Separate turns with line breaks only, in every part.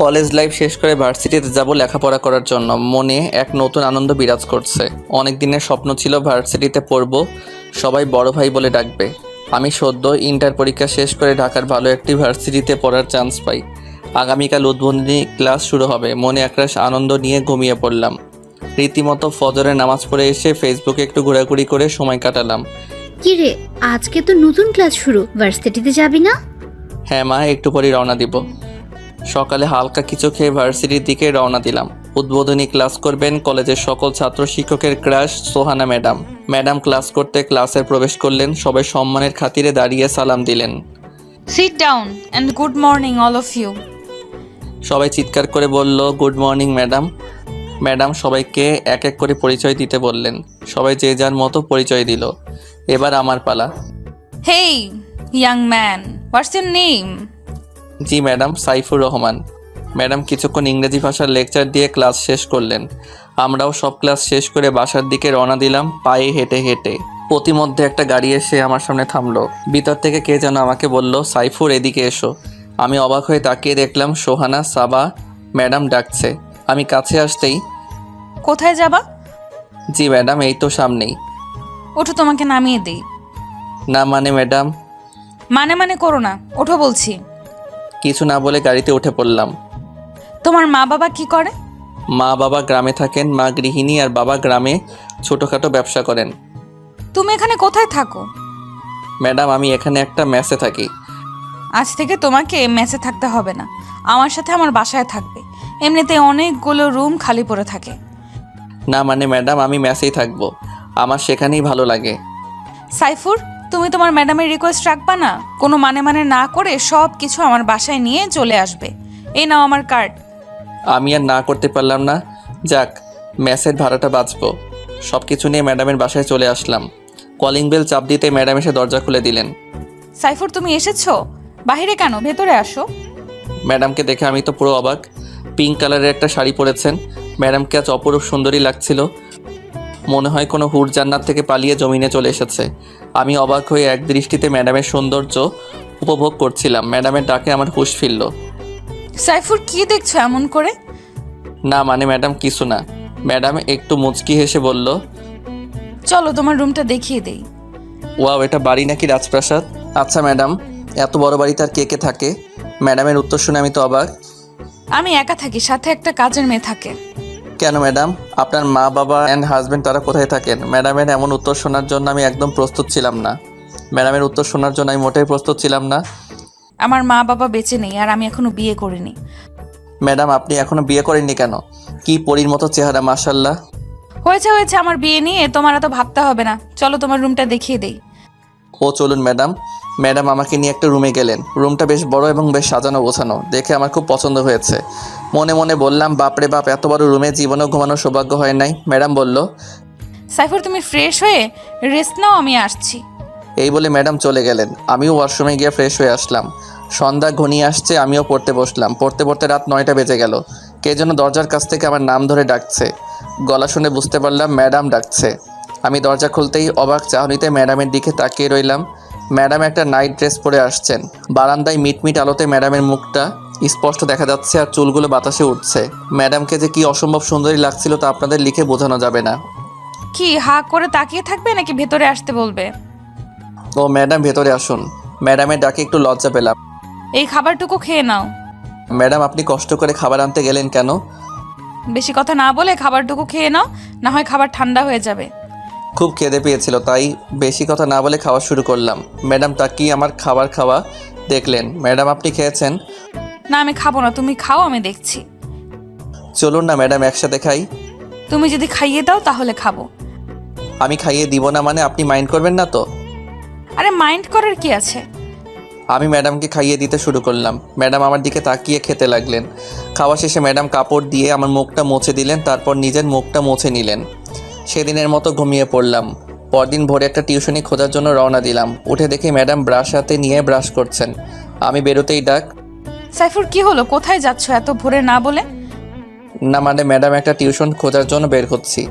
College life শেষ করে ভার্সিটিতে যাব লেখাপড়া করার জন্য। মনে এক নতুন আনন্দ বিরাজ করছে। অনেক দিনের স্বপ্ন ছিল ভার্সিটিতে পড়ব, সবাই বড় ভাই বলে ডাকবে। আমি সদ্য ইন্টার পরীক্ষা শেষ করে ঢাকার ভালো একটি ভার্সিটিতে পড়ার চান্স পাই। আগামীকাল উদ্বোধনী ক্লাস শুরু হবে। মনে একরাশ আনন্দ নিয়ে ঘুমিয়ে পড়লাম। রীতিমতো ফজরের নামাজ পড়ে এসে ফেসবুকে একটু ঘোরাঘুরি করে সময় কাটালাম।
কি রে, আজকে তো নতুন ক্লাস শুরু, ভার্সিটিতে যাবি না?
হ্যাঁ মা, একটু পরেই রওনা দিব। সকালে হালকা কিছু খেয়ে ভার্সিটির দিকে রওনা দিলাম। উদ্বোধনী ক্লাস করবেন কলেজের সকল ছাত্র শিক্ষকের crush Sohana madam. Madam class করতে ক্লাসে প্রবেশ করলেন। সবাই সম্মানের খাতিরে দাঁড়িয়ে সালাম দিলেন।
Sit down and good morning all of you.
সবাই চিৎকার করে বলল, গুড মর্নিং ম্যাডাম। ম্যাডাম সবাইকে এক এক করে পরিচয় দিতে বললেন। সবাই যে যার মতো পরিচয় দিল। এবার আমার পালা।
Hey, young man, what's your name?
G madam, Saifur Rahman. Madam কিছুক্ষণ ইংরেজি ভাষার লেকচার দিয়ে ক্লাস শেষ করলেন। আমরাও সব ক্লাস শেষ করে বাসার দিকে রওনা দিলাম পায়ে হেঁটে হেঁটে। প্রতিমধ্যে একটা গাড়ি এসে আমার সামনে থামলো। ভিতর থেকে কে যেন আমাকে বলল, সাইফুর এদিকে এসো। আমি অবাক হয়ে তাকিয়ে দেখলাম সোহানা সাবা ম্যাডাম ডাকছে। আমি কাছে আসতেই,
কোথায় যাবা?
জি ম্যাডাম, এই তো সামনেই।
ওঠো, তোমাকে নামিয়ে দেই।
না মানে ম্যাডাম।
মানে করো না, ওঠো বলছি।
কিছু না বলে গাড়িতে উঠে পড়লাম।
তোমার মা বাবা কি করে?
মা বাবা গ্রামে থাকেন। মা গৃহিণী আর বাবা গ্রামে ছোটোখাটো ব্যবসা করেন।
তুমি এখানে কোথায় থাকো?
ম্যাডাম আমি এখানে একটা মেসে থাকি।
আজ থেকে তোমাকে মেসে থাকতে হবে না, আমার সাথে আমার বাসায় থাকবে। এমনিতে অনেকগুলো রুম খালি পড়ে থাকে।
না মানে ম্যাডাম, আমি মেসেই থাকবো, আমার সেখানেই ভালো লাগে।
সাইফুর, তুমি তোমার ম্যাডামের রিকোয়েস্ট রাখবা না? কোনো মানে না করে সব কিছু আমার বাসায় নিয়ে চলে আসবে। এই নাও আমার কার্ড।
আমি আর না করতে পারলাম না। যাক, মেসের ভাড়াটা বাঁচবো। সব কিছু নিয়ে ম্যাডামের বাসায় চলে আসলাম। কলিং বেল চাপ দিতে ম্যাডাম এসে দরজা খুলে দিলেন।
সাইফুর, তুমি এসেছো? বাইরে কেন, ভেতরে আসো।
ম্যাডামকে দেখে আমি তো পুরো অবাক। পিঙ্ক কালারের একটা শাড়ি পরেছেন। ম্যাডামকে আজ অপরূপ সুন্দরী লাগছিল। মনে হয় কোনো হুর জান্নাত থেকে পালিয়ে জমিনে চলে এসেছে। আমি অবাক হয়ে এক দৃষ্টিতে ম্যাডামের সৌন্দর্য উপভোগ করছিলাম। ম্যাডামের ডাকে আমার হুঁশ ফিরল।
সাইফুর, কি দেখছো এমন করে?
না মানে ম্যাডাম, কিছু না। ম্যাডাম একটু মুচকি হেসে বলল,
চলো তোমার রুমটা দেখিয়ে দেই।
ওয়াও, এটা বাড়ি নাকি রাজপ্রাসাদ? আচ্ছা ম্যাডাম, এত বড় বাড়িতে আর কে কে থাকে? ম্যাডামের উত্তর শুনে আমি তো অবাক।
আমি একা থাকি, সাথে একটা কাজের মেয়ে থাকে।
কেন ম্যাডাম, আপনার মা বাবা অ্যান্ড হাজব্যান্ড তারা কোথায় থাকেন? ম্যাডামের এমন উত্তর শোনার জন্য আমি একদম প্রস্তুত ছিলাম না। ম্যাডামের উত্তর শোনার জন্য আমি মোটেই প্রস্তুত ছিলাম না।
আমার মা বাবা বেঁচে নেই, আর আমি এখনো বিয়ে করিনি।
ম্যাডাম আপনি এখনো বিয়ে করেননি কেন? কি পরীর মতো চেহারা, মাশাল্লাহ।
হয়েছে, আমার বিয়ে নিয়ে তোমার এত ভাবতে হবে না। চলো তোমার রুমটা দেখিয়ে দেই।
ও চলুন ম্যাডাম। ম্যাডাম আমাকে নিয়ে একটা রুমে গেলেন। রুমটা বেশ বড় এবং বেশ সাজানো গোছানো। দেখে আমার খুব পছন্দ হয়েছে। মনে মনে বললাম, বাপরে বাপ, এত বড় রুমে জীবনেও ঘুমানোর সৌভাগ্য হয় নাই। ম্যাডাম বলল,
সাইফুর, তুমি ফ্রেশ হয়ে রেস্ট নাও, আমি আসছি।
এই বলে ম্যাডাম চলে গেলেন। আমিও ওয়াশরুমে গিয়ে ফ্রেশ হয়ে আসলাম। সন্ধ্যা ঘনিয়ে আসছে, আমিও পড়তে বসলাম। পড়তে পড়তে রাত 9টা বেজে গেল। কে যেন দরজার কাছ থেকে আমার নাম ধরে ডাকছে। গলা শুনে বুঝতে পারলাম ম্যাডাম ডাকছে। আমি দরজা খুলতেই অবাক চাহনিতে ম্যাডামের দিকে তাকিয়ে রইলাম। ম্যাডাম একটা নাইট ড্রেস পরে আসছেন। বারান্দায় মিটমিট আলোতে ম্যাডামের মুখটা স্পষ্ট দেখা যাচ্ছে আর চুলগুলো বাতাসে উঠছে। ম্যাডামকে যে কি অসম্ভব সুন্দরী লাগছিল তা আপনাদের লিখে বোঝানো যাবে না।
কি হা করে তাকিয়ে থাকবে নাকি ভেতরে আসতে বলবে?
ও ম্যাডাম, ভেতরে আসুন। ম্যাডামের ডাকে একটু লজ্জা পেলাম।
এই খাবারটুকু খেয়ে নাও।
ম্যাডাম আপনি কষ্ট করে খাবার আনতে গেলেন কেন?
বেশি কথা না বলে খাবারটুকু খেয়ে নাও, না হয় খাবার ঠান্ডা হয়ে যাবে।
খুব খিদে পেয়েছিল, তাই বেশি কথা না বলে খাওয়া শুরু করলাম। ম্যাডাম তাকিয়ে আমার খাবার খাওয়া দেখলেন। ম্যাডাম আপনি খেয়েছেন?
না, আমি খাবো না, তুমি খাও, আমি দেখছি।
চলুন না ম্যাডাম, একসাথে খাই।
তুমি যদি খাইয়ে দাও তাহলে খাবো।
আমি খাইয়ে দিব না মানে আপনি মাইন্ড করবেন না তো?
আরে মাইন্ড করার কি আছে?
আমি ম্যাডামকে খাইয়ে দিতে শুরু করলাম। ম্যাডাম আমার দিকে তাকিয়ে খেতে লাগলেন। খাওয়া শেষে ম্যাডাম কাপড় দিয়ে আমার মুখটা মুছে দিলেন, তারপর নিজের মুখটা মুছে নিলেন। সেদিনের মতো ঘুমিয়ে পড়লাম। পরদিন ভোরে একটা টিউশনি খোঁজার জন্য রওনা দিলাম। উঠে দেখি ম্যাডাম ব্রাশ হাতে নিয়ে ব্রাশ করছেন। আমি বেরোতেই ডাক,
সাইফুর, কি হলো? কোথায় যাচ্ছ এত ভোরে না বলে?
না মানে ম্যাডাম, একটা টিউশন খোঁজার জন্য বের হচ্ছি।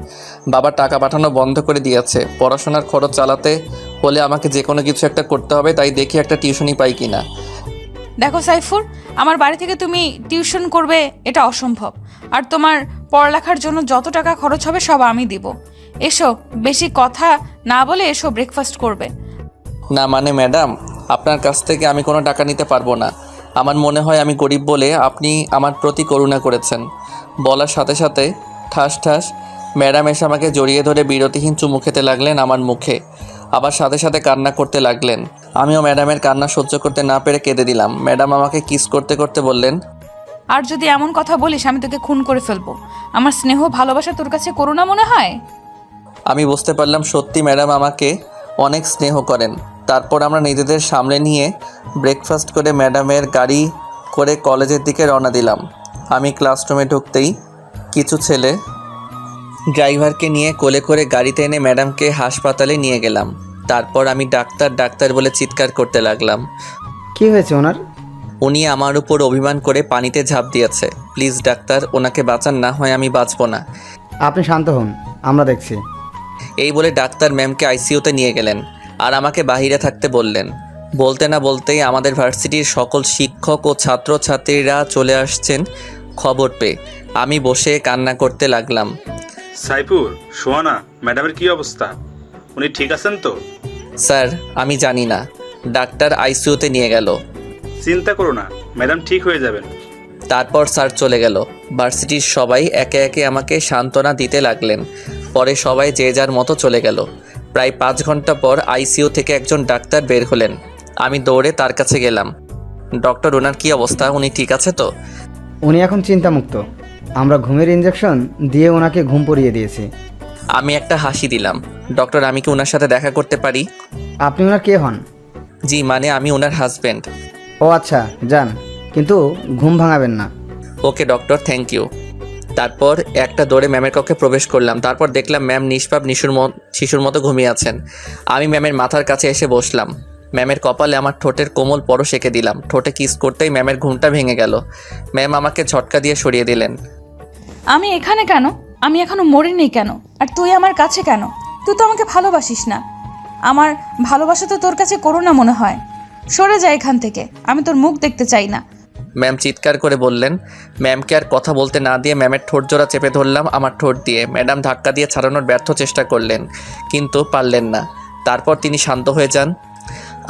বাবা টাকা পাঠানো বন্ধ করে দিয়েছে। পড়াশোনার খরচ চালাতে হলে আমাকে যে কোনো কিছু একটা করতে হবে, তাই দেখি একটা টিউশনি পাই কিনা।
দেখো সাইফুর, আমার বাড়ি থেকে তুমি টিউশন করবে এটা অসম্ভব। আর তোমার পড়ালেখার জন্য যত টাকা খরচ হবে সব আমি দিব। এসো, বেশি কথা না বলে এসো, ব্রেকফাস্ট করবে।
না মানে ম্যাডাম, আপনার কাছ থেকে আমি কোনো টাকা নিতে পারবো না। আমার মনে হয় আমি গরিব বলে আপনি আমার প্রতি করুণা করেছেন। বলার সাথে সাথে ঠাস ঠাস ম্যাডাম এসে আমাকে জড়িয়ে ধরে বিরতিহীন চুমু খেতে লাগলেন আমার মুখে। আবার সাথে সাথে কান্না করতে লাগলেন। আমিও ম্যাডামের কান্না সহ্য করতে না পেরে কেঁদে দিলাম। ম্যাডাম আমাকে কিস করতে করতে বললেন,
আর যদি এমন কথা বলিস আমি তোকে খুন করে ফেলবো। আমার স্নেহ ভালোবাসা তোর কাছে করুণা মনে হয়?
আমি বুঝতে পারলাম সত্যি ম্যাডাম আমাকে অনেক স্নেহ করেন। তারপর আমরা নিজেদের সামলে নিয়ে ব্রেকফাস্ট করে ম্যাডামের গাড়ি করে কলেজের দিকে রওনা দিলাম। আমি ক্লাসরুমে ঢুকতেই কিছু ছেলে ড্রাইভারকে নিয়ে কোলে করে গাড়িতে এনে ম্যাডামকে হাসপাতালে নিয়ে গেলাম। তারপর আমি ডাক্তার ডাক্তার বলে চিৎকার করতে লাগলাম।
কি হয়েছে ওনার?
উনি আমার উপর অভিমান করে পানিতে ঝাঁপ দিয়েছে। প্লিজ ডাক্তার, ওনাকে বাঁচান, না হয় আমি বাঁচবো না।
আপনি শান্ত হন, আমরা দেখছি।
এই বলে ডাক্তার ম্যামকে আইসিইউতে নিয়ে গেলেন আর আমাকে বাহিরে থাকতে বললেন। বলতে না বলতেই আমাদের ভার্সিটির সকল শিক্ষক ও ছাত্রছাত্রীরা চলে আসছেন খবর পেয়ে। আমি বসে কান্না করতে লাগলাম।
সাইফুর, সোহানা ম্যাডামের কি অবস্থা? উনি ঠিক আছেন তো?
স্যার আমি জানি না, ডাক্তার আইসিইউতে নিয়ে গেল।
চিন্তা করো না, ম্যাডাম ঠিক হয়ে যাবেন।
তারপর স্যার চলে গেল। ভার্সিটির সবাই একে একে আমাকে সান্ত্বনা দিতে লাগলেন। পরে সবাই যে যার মতো চলে গেল। প্রায় 5 ঘন্টা পর আইসিইউ থেকে একজন ডাক্তার বের হলেন। আমি দৌড়ে তার কাছে গেলাম। ডক্টর, ওনার কি অবস্থা? উনি ঠিক আছে তো?
উনি এখন চিন্তামুক্ত। আমরা ঘুমের ইঞ্জেকশন দিয়ে ওনাকে ঘুম পড়িয়ে দিয়েছি।
আমি একটা হাসি দিলাম। ডক্টর, আমি কি ওনার সাথে দেখা করতে পারি?
আপনি ওনার কে হন?
জি মানে আমি ওনার হাজব্যান্ড।
ও আচ্ছা, যান, কিন্তু ঘুম ভাঙাবেন না।
ওকে ডক্টর, থ্যাংক ইউ। তারপর একটা দৌড়ে ম্যামের কক্ষে প্রবেশ করলাম। তারপর দেখলাম ম্যাম নিষ্পাপ শিশুর মতো ঘুমিয়ে আছেন। আমি ম্যামের মাথার কাছে এসে বসলাম। ম্যামের কপালে আমার ঠোঁটের কোমল পরশ এঁকে দিলাম। ঠোঁটে কিস করতেই ম্যামের ঘুমটা ভেঙে গেল। ম্যাম আমাকে ঝটকা দিয়ে সরিয়ে দিলেন।
আমি এখানে কেন? আমি এখনো মরিনি কেন? আর তুই আমার কাছে কেন? তুই তো আমাকে ভালোবাসিস না। আমার ভালোবাসা তো তোর কাছে করুণা মনে হয়। সরে যা এখান থেকে, আমি তোর মুখ দেখতে চাই না।
ম্যাম চিৎকার করে বললেন। ম্যামকে আর কথা বলতে না দিয়ে ম্যামের ঠোঁট জোড়া চেপে ধরলাম আমার ঠোঁট দিয়ে। ম্যাডাম ধাক্কা দিয়ে ছাড়ানোর ব্যর্থ চেষ্টা করলেন, কিন্তু পারলেন না। তারপর তিনি শান্ত হয়ে যান।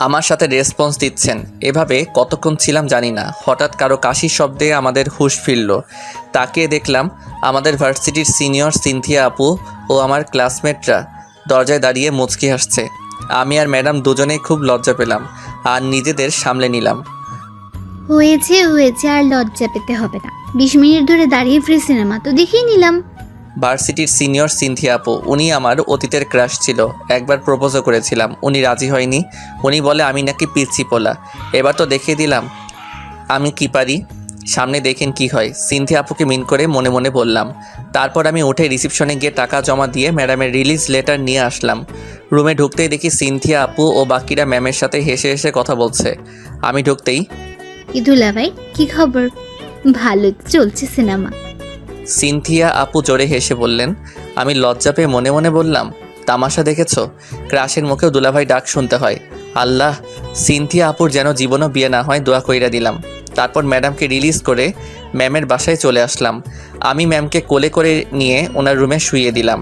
আমার সাথে রেসপন্স দিচ্ছেন। এভাবে কতক্ষণ ছিলাম জানি না। হঠাৎ কারো কাশির শব্দে আমাদের হুঁশ ফিরল। তাকিয়ে দেখলাম আমাদের ভার্সিটির সিনিয়র সিনথিয়া আপু ও আমার ক্লাসমেটরা দরজায় দাঁড়িয়ে মুচকি হাসছে। আমি আর ম্যাডাম দুজনেই খুব লজ্জা পেলাম আর নিজেদের সামলে নিলাম।
হয়েছে হয়েছে, আর লজ্জা পেতে হবে না। 20 মিনিট ধরে দাঁড়িয়ে ফ্রি সিনেমা তো দেখেই নিলাম।
ভার্সিটির সিনিয়র সিনথিয়া আপু, উনি আমার অতীতের ক্রাশ ছিল। একবার প্রপোজও করেছিলাম, উনি রাজি হয়নি। উনি বলে আমি নাকি পিচ্ছি পোলা। এবার তো দেখিয়ে দিলাম আমি কি পারি। সামনে দেখেন কি হয়। সিনথিয়া আপুকে মিন করে মনে মনে বললাম। তারপর আমি উঠে রিসিপশনে গিয়ে টাকা জমা দিয়ে ম্যাডামের রিলিজ লেটার নিয়ে আসলাম। রুমে ঢুকতেই দেখি সিনথিয়া আপু ও বাকিরা ম্যামের সাথে হেসে হেসে কথা বলছে। আমি ঢুকতেই,
ইদুলা ভাই, কি খবর? ভালো চলছে সিনেমা।
সিনথিয়া আপু জোরে হেসে বললেন। আমি লজ্জা পেয়ে মনে মনে বললাম, তামাশা দেখেছ? ক্রাশের মুখেও দুলাভাই ডাক শুনতে হয়। আল্লাহ, সিনথিয়া আপুর যেন জীবনও বিয়ে না হয় দোয়া কইরা দিলাম। তারপর ম্যাডামকে রিলিজ করে ম্যামের বাসায় চলে আসলাম। আমি ম্যামকে কোলে করে নিয়ে ওনার রুমে শুইয়ে দিলাম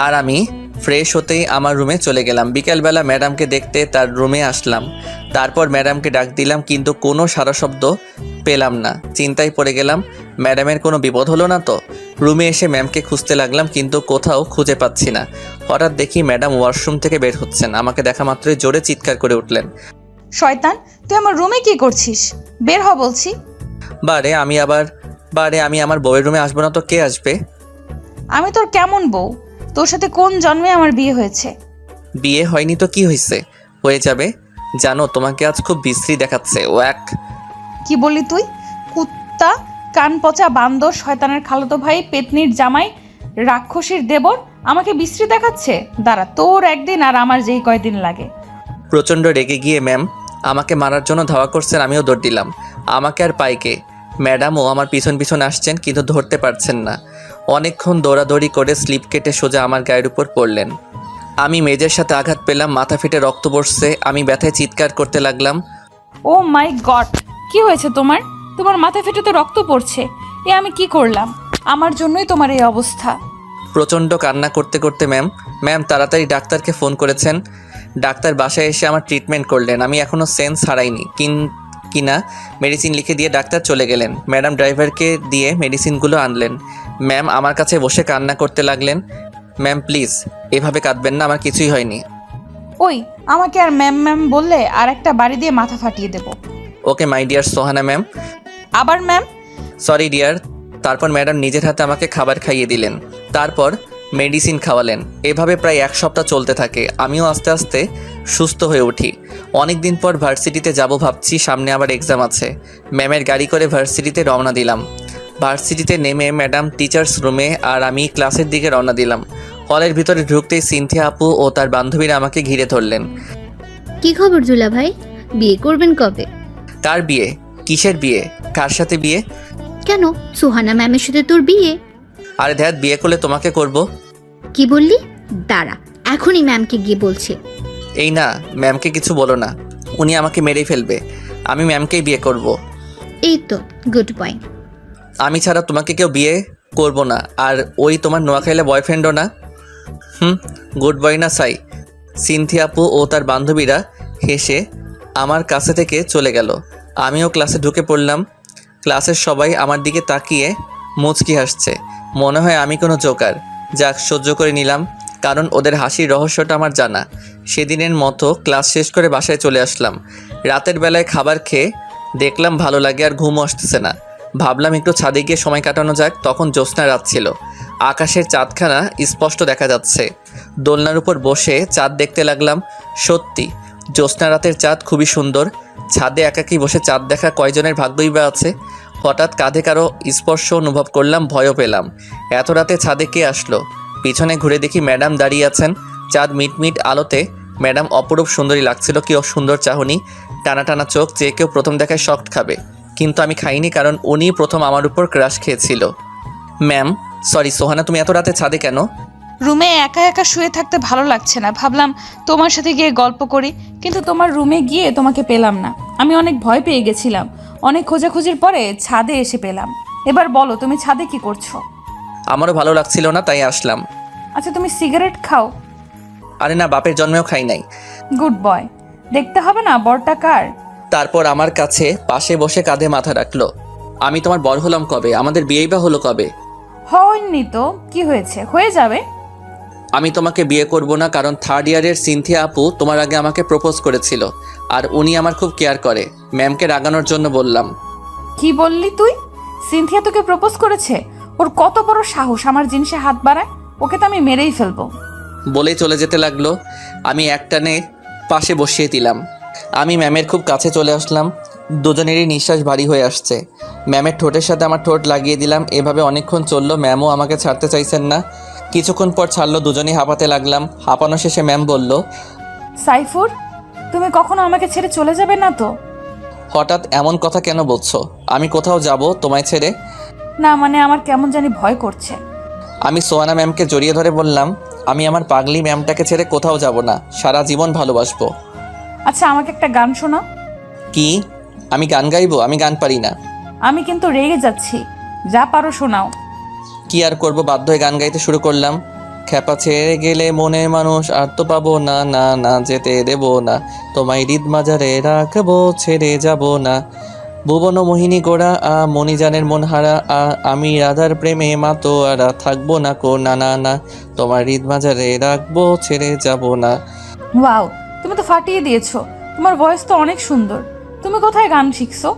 আর আমি ফ্রেশ হতেই আমার রুমে চলে গেলাম। বিকেলবেলা ম্যাডামকে দেখতে তার রুমে আসলাম। তারপর ম্যাডামকে ডাক দিলাম, কিন্তু কোনো সারা শব্দ পেলাম না। চিন্তায় পড়ে গেলাম, ম্যাডামের কোনো বিপদ হলো না তো। রুমে এসে ম্যামকে খুঁজতে লাগলাম, কিন্তু কোথাও খুঁজে পাচ্ছি না। হঠাৎ দেখি ম্যাডাম ওয়াশরুম থেকে বের হচ্ছেন। আমাকে দেখা মাত্রই জোরে চিৎকার করে উঠলেন,
শয়তান, তুই আমার রুমে কি করছিস? বের হ বলছি।
বারে আমি আমার বউয়ের রুমে আসবো না তো কে আসবে?
আমি তোর কেমন বউ? তোর সাথে কোন জন্মে আমার বিয়ে হয়েছে?
বিয়ে হয়নি তো কি হয়েছে, হয়ে যাবে। জানো তোমাকে আজ খুব বিশ্রী দেখাচ্ছে। ওয়াক।
কি বললি তুই? কুত্তা, কান পচা বান্দর, শয়তানের খালাতো ভাই, পেতনির জামাই, রাক্ষসীর দেবর আমাকে বিশ্রী দেখাচ্ছে? দাঁড়া, তোর একদিন আর আমার যেই কয়দিন লাগে।
প্রচণ্ড রেগে গিয়ে ম্যাম আমাকে মারার জন্য ধাওয়া করছেন। আমিও দৌড় দিলাম। আমাকে আর পাইকে। ম্যাডামও আমার পিছন পিছন আসছেন, কিন্তু ধরতে পারছেন না। অনেকক্ষণ দৌড়াদৌড়ি করে স্লিপ কেটে সোজা আমার গায়ের উপর পড়লেন। আমি মেজের সাথে আঘাত পেলাম, মাথা ফেটে রক্ত পড়ছে। আমি ব্যথায় চিৎকার করতে লাগলাম।
ও মাই গড, কি হয়েছে তোমার? তোমার মাথা ফেটে তো রক্ত পড়ছে। এ আমি কি করলাম? আমার জন্যই তোমার এই অবস্থা।
প্রচণ্ড কান্না করতে করতে ম্যাম তাড়াতাড়ি ডাক্তারকে ফোন করেছেন। ডাক্তার বাসায় এসে আমার ট্রিটমেন্ট করলেন। আমি এখনও সেন্স হারাইনি কিনা মেডিসিন লিখে দিয়ে ডাক্তার চলে গেলেন। ম্যাডাম ড্রাইভারকে দিয়ে মেডিসিনগুলো আনলেন। ম্যাম আমার কাছে বসে কান্না করতে লাগলেন। ম্যাম প্লিজ এভাবে কাঁদবেন না, আমার কিছুই হয়নি।
ওই, আমাকে আর ম্যাম ম্যাম বললে আর একটা বাড়ি দিয়ে মাথা ফাটিয়ে দেবো।
ওকে মাই ডিয়ার সোহানা ম্যাম।
আবার ম্যাম?
Sorry dear. তারপর ম্যাডাম নিজের হাতে আমাকে খাবার খাইয়ে দিলেন, তারপর মেডিসিন খাওয়ালেন। এভাবে প্রায় 1 সপ্তাহ চলতে থাকে। আমিও আস্তে আস্তে সুস্থ হয়ে উঠি। অনেক দিন পর ভার্সিটিতে যাব ভাবছি, সামনে আবার এক্সাম আছে। ম্যামের গাড়ি করে ভার্সিটিতে রওনা দিলাম। ভার্সিটিতে নেমে ম্যাডাম টিচার্স রুমে আর আমি ক্লাসের দিকে রওনা দিলাম। হলের ভিতরে ঢুকতেই সিনথিয়া আপু ও তার বান্ধবীরা আমাকে ঘিরে ধরলেন।
কি খবর দুলা ভাই, বিয়ে করবেন কবে?
কার বিয়ে? কিসের বিয়ে? কার সাথে বিয়ে?
কেন, সুহানা ম্যামের সাথে তোর বিয়ে?
আরে ধ্যাত, বিয়ে করলে তোমাকে করব।
কি বললি? দাঁড়া, এখনই ম্যামকে গিয়ে বলছি।
এই না, ম্যামকে কিছু বলো না, উনি আমাকে মেরেই ফেলবে। আমি ম্যামকেই বিয়ে করব।
এই তো গুড পয়েন্ট।
আমি ছাড়া তোমাকে কেউ বিয়ে করব না। আর ওই তোমার নোয়াখাইলে বয়ফ্রেন্ডও না। গুড বয় না সাই। সিনথিয়া আপু ও তার বান্ধবীরা হেসে আমার কাছে থেকে চলে গেল। আমিও ক্লাসে ঢুকে পড়লাম। ক্লাসের সবাই আমার দিকে তাকিয়ে মুচকি হাসছে। মনে হয় আমি কোনো জোকার। যাক, সহ্য করে নিলাম, কারণ ওদের হাসির রহস্যটা আমার জানা। সেদিনের মতো ক্লাস শেষ করে বাসায় চলে আসলাম। রাতের বেলায় খাবার খেয়ে দেখলাম ভালো লাগে আর ঘুমও আসতেছে না। ভাবলাম একটু ছাদে গিয়ে সময় কাটানো যাক। তখন জ্যোৎস্না রাত ছিল। আকাশের চাঁদখানা স্পষ্ট দেখা যাচ্ছে। দোলনার উপর বসে চাঁদ দেখতে লাগলাম। সত্যি জ্যোৎস্না রাতের চাঁদ খুবই সুন্দর। ছাদে একাকী বসে চাঁদ দেখা কয়জনের ভাগ্যই বা আছে। হঠাৎ কাঁধে কারো স্পর্শ অনুভব করলাম, ভয়ও পেলাম। এত রাতে ছাদে কে আসলো? পিছনে ঘুরে দেখি ম্যাডাম দাঁড়িয়ে আছেন। চাঁদ মিটমিট আলোতে ম্যাডাম অপরূপ সুন্দরী লাগছিল। কি সুন্দর চাহনি, টানা টানা চোখ, যে কেউ প্রথম দেখায় শক্ট খাবে। কিন্তু আমি খাইনি, কারণ উনি প্রথম আমার উপর ক্রাশ খেয়েছিল। ম্যাম সরি, সোহানা তুমি এত রাতে ছাদে কেন?
রুমে একা একা শুয়ে থাকতে ভালো লাগছে না, ভাবলাম তোমার সাথে গিয়ে গল্প করি। কিন্তু তোমার রুমে গিয়ে তোমাকে পেলাম না। আমি অনেক ভয় পেয়ে গেছিলাম। অনেক খোঁজাখুঁজির পরে ছাদে এসে পেলাম। এবার বলো, তুমি ছাদে কি করছো?
আমারও ভালো লাগছিল না, তাই আসলাম।
আচ্ছা, তুমি সিগারেট খাও?
আরে না, বাপের জন্মেও খাই নাই।
Good boy. দেখতে হবে না বরটা কার?
তারপর আমার কাছে পাশে বসে কাঁধে মাথা রাখলো। আমি তোমার বর হলাম কবে? আমাদের বিয়েই বা হলো কবে?
হয়নি তো, কি হয়েছে? হয়ে যাবে।
আমি তোমাকে বিয়ে করব না, কারণ 3rd ইয়ারের সিনথিয়া আপু তোমার আগে আমাকে প্রপোজ করেছিল। আর উনি আমার খুব কেয়ার করে। ম্যামকে রাগানোর জন্য বললাম।
কি বললি তুই? সিনথিয়া তোকে প্রপোজ করেছে? ওর কত বড় সাহস আমার জিনিসে হাত বাড়ায়! ওকে তো আমি মেরেই ফেলবো।
বলেই চলে যেতে লাগলো। আমি একটানে পাশে বসিয়ে দিলাম। আমি ম্যামের খুব কাছে চলে আসলাম। দুজনেরই নিঃশ্বাস ভারী হয়ে আসছে। ম্যামের ঠোঁটের সাথে আমার ঠোঁট লাগিয়ে দিলাম। এভাবে অনেকক্ষণ চললো। ম্যামও আমাকে ছাড়তে চাইছেন না। কিছুক্ষণ পর ছাড়লো। দুজনেই হাঁপাতে লাগলাম। হাঁপানো শেষে ম্যাম বলল,
সাইফুর, তুমি কখনো আমাকে ছেড়ে চলে যাবে না তো?
হঠাৎ এমন কথা কেন বলছো? আমি কোথাও যাব তোমায় ছেড়ে?
না মানে, আমার কেমন জানি ভয় করছে।
আমি সোহানা ম্যামকে জড়িয়ে ধরে বললাম, আমি আমার পাগলি ম্যামটাকে ছেড়ে কোথাও যাব না, সারা জীবন ভালোবাসবো।
আচ্ছা, আমাকে একটা গান শোনাও।
কি? আমি গান গাইবো? আমি গান পারি না।
আমি কিন্তু রেগে যাচ্ছি। যা পারো শোনাও।
কি আর করব, বাধ্য হয়ে গান গাইতে শুরু করলাম। খেপা ছেড়ে গেলে মনে মানুষ আর তো পাবো না, না না যেতে দেব না, তোমায় হৃদ মাজারে রাখবো, ছেড়ে যাব না। ভুবন মোহিনী গোড়া মণিজানের মন হারা আমি রাধার প্রেমে মাতো আরা, থাকবো না কো না না না, তোমার হৃদ মাজারে রাখবো, ছেড়ে যাব না।
ওয়াও, তুমি তো ফাটিয়ে দিয়েছো। তোমার ভয়েস তো অনেক সুন্দর। তুমি কোথায় গান শিখছো?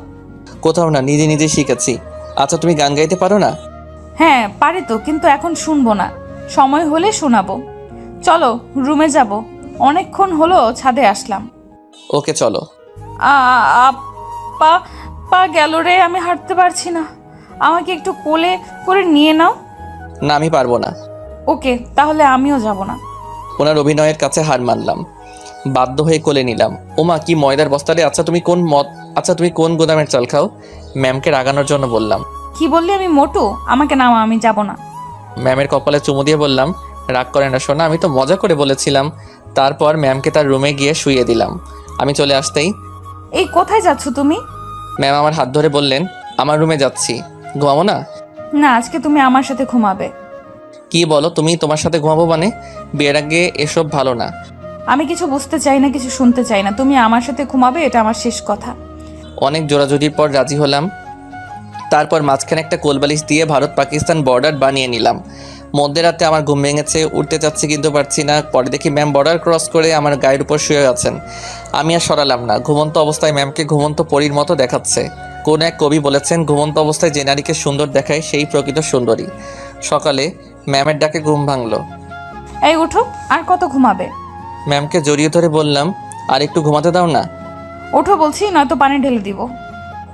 কোথাও না, নিজে নিজে শিখেছি। আচ্ছা তুমি গান গাইতে পারো না?
হ্যাঁ পারি তো, কিন্তু এখন শুনবো না, সময় হলে শোনাবো। চলো রুমে যাব, অনেকক্ষণ হলো ছাদে আসলাম।
ওকে চলো।
পা পা গেল রে, আমি হাঁটতে পারছি না। আমাকে একটু কোলে করে নিয়ে নাও।
না আমি পারবো না।
ওকে, তাহলে আমিও যাব না।
ওনার অভিনয়ের কাছে হার মানলাম। বাধ্য হয়ে কোলে নিলাম। ওমা কি ময়দার বস্তারে! আচ্ছা তুমি কোন গোদামের চাল খাও? ম্যামকে রাগানোর জন্য বললাম।
কি বললি? আমি মোটু, আমাকে নামা, আমি যাব না।
ম্যামের কপালে চুমু দিয়ে বললাম, রাগ করে না শোনা, আমি তো মজা করে বলেছিলাম। তারপর ম্যামকে তার রুমে গিয়ে শুইয়ে দিলাম। আমি চলে আসতেই,
এই কোথায় যাচ্ছ তুমি?
ম্যাম আমার হাত ধরে বললেন, আমার রুমে যাচ্ছি, ঘুমাবো না?
না, আজকে তুমি আমার সাথে ঘুমাবে।
কি বলো তুমি, তোমার সাথে ঘুমাবো মানে? বিয়ের আগে এসব ভালো না।
আমি কিছু বুঝতে চাই না, কিছু শুনতে চাই না, তুমি আমার সাথে ঘুমাবে, এটা আমার শেষ কথা।
অনেক জোরাজুরির পর রাজি হলাম। তারপর মাঝখানে একটা কোলবালিশ দিয়ে ভারত পাকিস্তান বর্ডার বানিয়ে নিলাম। মধ্যরাতে আমার ঘুম ভেঙেছে, উঠতে চাচ্ছি কিন্তু পারছি না। পরে দেখি ম্যাম বর্ডার ক্রস করে আমার গায়ের উপর শুয়ে আছেন। আমি আর সরালাম না। ঘুমন্ত অবস্থায় ম্যামকে ঘুমন্ত পরীর মতো দেখাচ্ছে। কোন এক কবি বলেছেন, ঘুমন্ত অবস্থায় যে নারীকে সুন্দর দেখায় সেই প্রকৃত সুন্দরী। সকালে ম্যামের ডাকে ঘুম ভাঙলো।
এই উঠো, আর কত ঘুমাবে?
ম্যামকে জড়িয়ে ধরে বললাম, আর একটু ঘুমাতে দাও না।
ওঠো বলছি, নয়তো পানি ঢেলে দিব।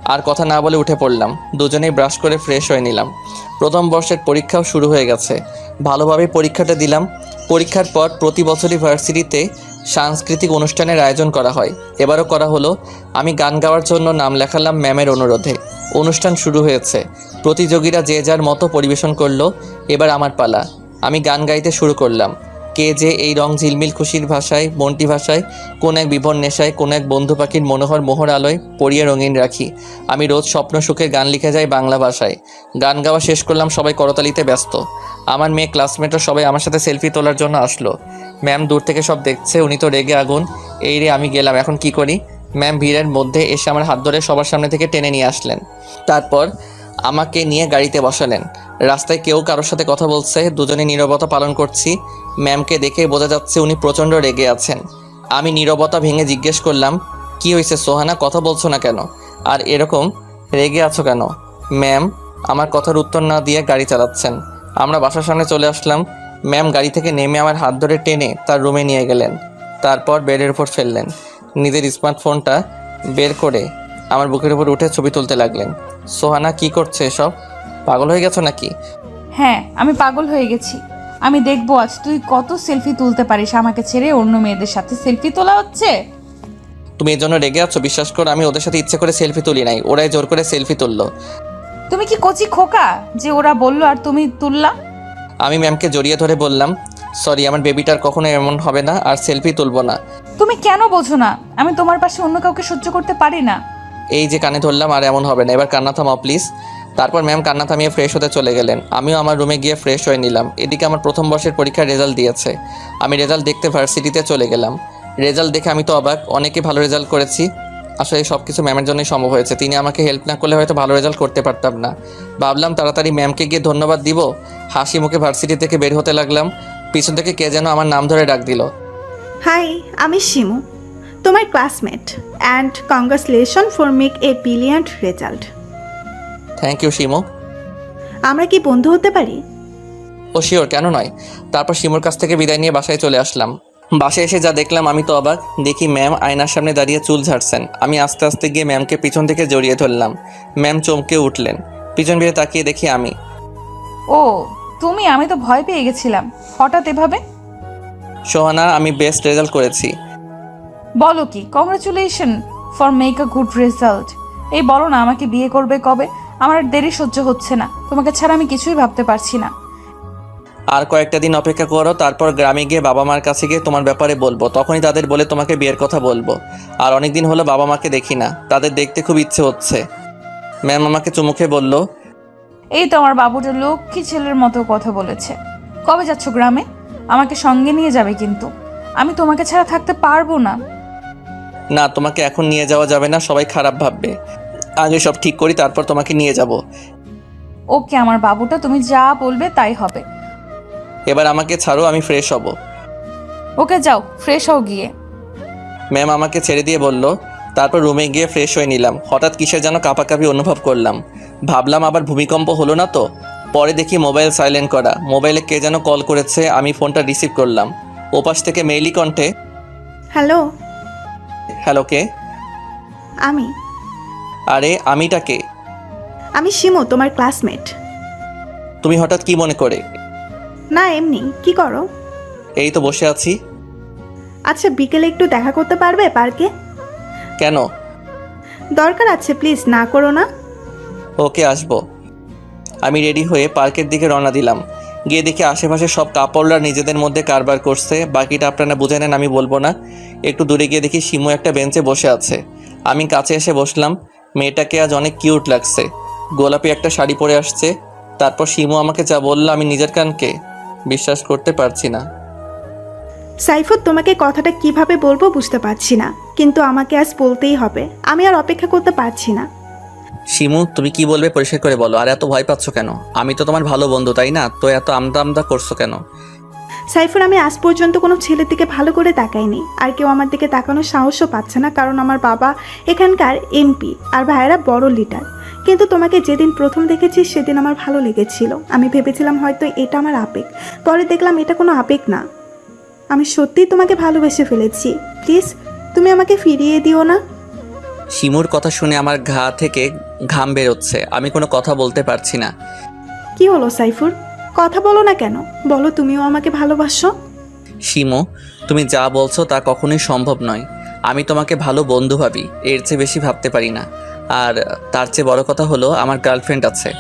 আর কথা না বলে উঠে পড়লাম। দুজনেই ব্রাশ করে ফ্রেশ হয়ে নিলাম। প্রথম বর্ষের পরীক্ষাও শুরু হয়ে গেছে। ভালোভাবে পরীক্ষাটা দিলাম। পরীক্ষার পর প্রতি বছরই ভার্সিটিতে সাংস্কৃতিক অনুষ্ঠানের আয়োজন করা হয়। এবারও করা হলো। আমি গান গাওয়ার জন্য নাম লেখালাম ম্যামের অনুরোধে। অনুষ্ঠান শুরু হয়েছে। প্রতিযোগীরা যে যার মতো পরিবেশন করলো। এবার আমার পালা। আমি গান গাইতে শুরু করলাম। কে যে এই রং ঝিলমিল খুশির ভাষায়, মন্টি ভাষায়, কোন এক বিভোর নেশায়, কোন এক বন্ধু পাখির মনোহর মোহর আলোয় পড়িয়ে রঙিন রাখি। আমি রোজ স্বপ্ন সুখে গান লিখে যাই বাংলা ভাষায়। গান গাওয়া শেষ করলাম, সবাই করতালিতে ব্যস্ত। আমার মেয়ে ক্লাসমেটরা সবাই আমার সাথে সেলফি তোলার জন্য আসলো। ম্যাম দূর থেকে সব দেখছে, উনি তো রেগে আগুন। এই রে আমি গেলাম, এখন কি করি? ম্যাম ভিড়ের মধ্যে এসে আমার হাত ধরে সবার সামনে থেকে টেনে নিয়ে আসলেন। তারপর আমাকে নিয়ে গাড়িতে বসালেন। রাস্তায় কেউ কারোর সাথে কথা বলছে, দুজনে নীরবতা পালন করছি। ম্যামকে দেখে বোঝা যাচ্ছে উনি প্রচণ্ড রেগে আছেন। আমি নীরবতা ভেঙে জিজ্ঞেস করলাম, কি হয়েছে সোহানা, কথা বলছো না কেন? আর এরকম রেগে আছো কেন? ম্যাম আমার কথার উত্তর না দিয়ে গাড়ি চালাচ্ছেন। আমরা বাসার সামনে চলে আসলাম। ম্যাম গাড়ি থেকে নেমে আমার হাত ধরে টেনে তার রুমে নিয়ে গেলেন। তারপর বেডের উপর ফেললেন। নিজের স্মার্টফোনটা বের করে আমার বুকের উপর উঠে ছবি তুলতে লাগলেন। সোহানা কি করছে এসব? পাগল হয়ে গেছো নাকি?
হ্যাঁ, আমি পাগল হয়ে গেছি। আমি দেখবো আজ তুই কত সেলফি তুলতে পারিস। আমাকে ছেড়ে অন্য মেয়েদের সাথে সেলফি তোলা হচ্ছে।
তুমি এর জন্য রেগে আছো? বিশ্বাস করো, আমি ওদের সাথে ইচ্ছে করে সেলফি তুলি নাই, ওরাই জোর করে সেলফি তুললো।
তুমি কি কচি খোকা যে ওরা বললো আর তুমি তুললা?
আমি ম্যামকে জড়িয়ে ধরে বললাম, সরি, আমার বেবিটার কখনো এমন হবে না, আর সেলফি তুলবো না।
তুমি কেন বোঝো না? আমি তোমার পাশে অন্য কাউকে সহ্য করতে পারি না।
এই যে কানে ধরলাম, আর এমন হবে না, এবার কান্না থামাও প্লিজ। তারপর ম্যাম কান্না থামিয়ে ফ্রেশ হতে চলে গেলেন। আমিও আমার রুমে গিয়ে ফ্রেশ হয়ে নিলাম। এদিকে আমার প্রথম বর্ষের পরীক্ষার রেজাল্ট দিয়েছে। আমি রেজাল্ট দেখতে ভার্সিটিতে চলে গেলাম। রেজাল্ট দেখে আমি তো অবাক, অনেকে ভালো রেজাল্ট করেছি। আসলে সব কিছু ম্যামের জন্যই সম্ভব হয়েছে। তিনি আমাকে হেল্প না করলে হয়তো ভালো রেজাল্ট করতে পারতাম না। ভাবলাম তাড়াতাড়ি ম্যামকে গিয়ে ধন্যবাদ দিব। হাসি মুখে ভার্সিটি থেকে বের হতে লাগলাম। পিছন থেকে কে যেন আমার নাম ধরে ডাক দিল।
হাই, আমি শিমু, তোমার classmate, and congratulation for make a brilliant result.
Thank you Shimu.
আমরা কি বন্ধু হতে পারি?
ও শিওর, কেন নয়। তারপর শিমুর কাছ থেকে বিদায় নিয়ে বাসায় চলে আসলাম। বাসায় এসে যা দেখলাম আমি তো অবাক। দেখি ম্যাম আয়নার সামনে দাঁড়িয়ে চুল ঝাড়ছেন। আমি আস্তে আস্তে গিয়ে ম্যামকে পিছন থেকে জড়িয়ে ধরলাম। ম্যাম চমকে উঠলেন। পিছন ফিরে তাকিয়ে দেখি আমি।
ও তুমি, আমি তো ভয় পেয়ে গেছিলাম হঠাৎ এভাবে।
সোহানা, আমি বেস্ট রেজাল্ট করেছি।
বলো কি? Congratulation for make a good result. এই বলো না, আমাকে বিয়ে করবে কবে? আমার আর দেরি সহ্য হচ্ছে না। তোমাকে ছাড়া আমি কিছুই ভাবতে পারছি না।
আর কয়েকটা দিন অপেক্ষা করো, তারপর গ্রামে গিয়ে বাবা মার কাছে গিয়ে তোমার ব্যাপারে বলবো। তখনই তাদের বলে তোমাকে বিয়ের কথা বলবো। আর অনেক দিন হলো বাবা মাকে দেখি না, তাদের দেখতে খুব ইচ্ছে হচ্ছে। ম্যাম আমাকে চুমুকে বলল,
এই তো আমার বাবুটা লক্ষ্মী ছেলের মতো কথা বলেছে। কবে যাচ্ছ গ্রামে? আমাকে সঙ্গে নিয়ে যাবে কিন্তু। আমি তোমাকে ছাড়া থাকতে পারবো না।
না, তোমাকে এখন নিয়ে যাওয়া যাবে না, সবাই খারাপ ভাববে। আগে সব ঠিক করি, তারপর তোমাকে নিয়ে যাব।
ওকে আমার বাবুটা, তুমি যা বলবে তাই হবে।
এবার আমাকে ছাড়ো, আমি ফ্রেশ হব।
ওকে যাও, ফ্রেশ হও গিয়ে।
ম্যাম আমাকে ছেড়ে দিয়ে বলল। তারপর রুমে গিয়ে ফ্রেশ হয়ে নিলাম। হঠাৎ কিসের যেন কাঁপাকাঁপি অনুভব করলাম। ভাবলাম আবার ভূমিকম্প হলো না তো। পরে দেখি মোবাইল সাইলেন্ট করা। মোবাইলে কে যেন কল করেছে, আমি ফোনটা রিসিভ করলাম। ওপাশ থেকে মেইলি কণ্ঠে,
হ্যালো,
হ্যালো কে?
আমি
আরে আমিটা কে?
আমি শিমু, তোমার ক্লাসমেট।
তুমি হঠাৎ কি মনে করে?
না এমনি। কি করো?
এই তো বসে আছি।
আচ্ছা, বিকেলে একটু দেখা করতে পারবে পার্কে?
কেন?
দরকার আছে, প্লিজ না করো না।
ওকে, আসবো। আমি রেডি হয়ে পার্কের দিকে রওনা দিলাম। গিয়ে দেখি আশেপাশে সব কাপড়রা নিজেদের মধ্যে কারবার করছে। বাকিটা আপনারা বুঝে নেন, আমি বলবো না। একটু দূরে গিয়ে দেখি শিমু একটা বেঞ্চে বসে আছে। আমি কাছে এসে বসলাম। মেয়েটাকে আজ অনেক কিউট লাগছে। গোলাপি একটা শাড়ি পরে আসছে। তারপর শিমু আমাকে যা বলল আমি নিজের কানকে বিশ্বাস করতে পারছি না।
সাইফুর, তোমাকে কথাটা কিভাবে বলবো বুঝতে পারছি না, কিন্তু আমাকে আজ বলতেই হবে। আমি আর অপেক্ষা করতে পারছি না।
শিমু, তুমি কি বলবে পরিষ্কার করে বলো। আর এত ভয় পাচ্ছ কেন? আমি তো তোমার ভালো বন্ধু, তাই না? তো এত আমদা আমদা করছো কেন?
সাইফুর, আমি আজ পর্যন্ত কোনো ছেলের দিকে ভালো করে তাকাইনি, আর কেউ আমার দিকে তাকানোর সাহসও পাচ্ছে না, কারণ আমার বাবা এখানকার এমপি আর ভাইয়েরা বড় লিডার। কিন্তু তোমাকে যেদিন প্রথম দেখেছি সেদিন আমার ভালো লেগেছিল। আমি ভেবেছিলাম হয়তো এটা আমার আবেগ, পরে দেখলাম এটা কোনো আবেগ না। আমি সত্যিই তোমাকে ভালোবেসে ফেলেছি। প্লিজ, তুমি আমাকে ফিরিয়ে দিও না।
শিমুর কথা শুনে আমার ঘা থেকে ঘাম বেরোচ্ছে। আমি কোনো কথা বলতে পারছি না।
কি হলো সাইফুর, কথা বলো না কেন? বলো তুমিও আমাকে ভালোবাসো।
শিমু, তুমি যা বলছো তা কখনোই সম্ভব নয়। আমি তোমাকে ভালো বন্ধু ভাবি, এর চেয়ে বেশি ভাবতে পারি না। আর তার চেয়ে বড় কথা হলো আমার গার্লফ্রেন্ড আছে।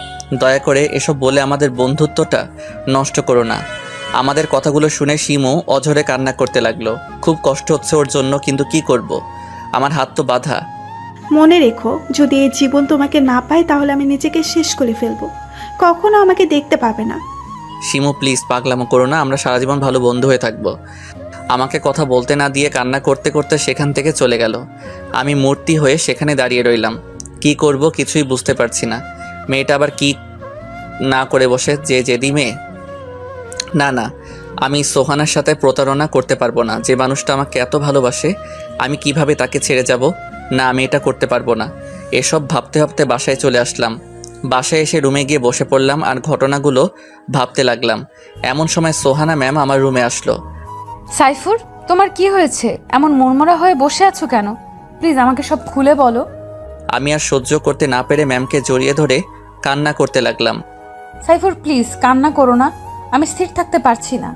দয়া করে এসব বলে আমাদের বন্ধুত্বটা নষ্ট করো না। আমাদের কথাগুলো শুনে শিমু অঝরে কান্না করতে লাগলো। খুব কষ্ট হচ্ছে ওর জন্য, কিন্তু কি করব, আমার হাত তো বাঁধা।
মনে রেখো, যদি এই জীবন তোমাকে না পায় তাহলে আমি নিজেকে শেষ করে ফেলবো। কখনো আমাকে দেখতে পাবে না।
শিমু প্লিজ পাগলামো করো না, আমরা সারা জীবন ভালো বন্ধু হয়ে থাকবো। আমাকে কথা বলতে না দিয়ে কান্না করতে করতে সেখান থেকে চলে গেল। আমি মূর্তি হয়ে সেখানে দাঁড়িয়ে রইলাম। কি করব কিছুই বুঝতে পারছি না। মেয়েটা আবার কি না করে বসে, যে জেদি মেয়ে। না না, আমি সোহানার সাথে প্রতারণা করতে পারবো না। যে মানুষটা আমাকে এত ভালোবাসে, আমি কিভাবে তাকে ছেড়ে যাব? না, আমি এটা করতে পারবো না। এসব ভাবতে ভাবতে বাসায় চলে আসলাম। বাসায় এসে রুমে গিয়ে বসে পড়লাম আর ঘটনাগুলো ভাবতে লাগলাম। এমন সময় সোহানা ম্যাম আমার রুমে আসলো।
সাইফুর, তোমার কি হয়েছে? এমন মনমরা হয়ে বসে আছো কেন? প্লিজ আমাকে সব খুলে বলো।
আমি আর সহ্য করতে না পেরে ম্যামকে জড়িয়ে ধরে কান্না করতে লাগলাম।
সাইফুর প্লিজ কান্না করো না, আমি স্থির থাকতে পারছি না।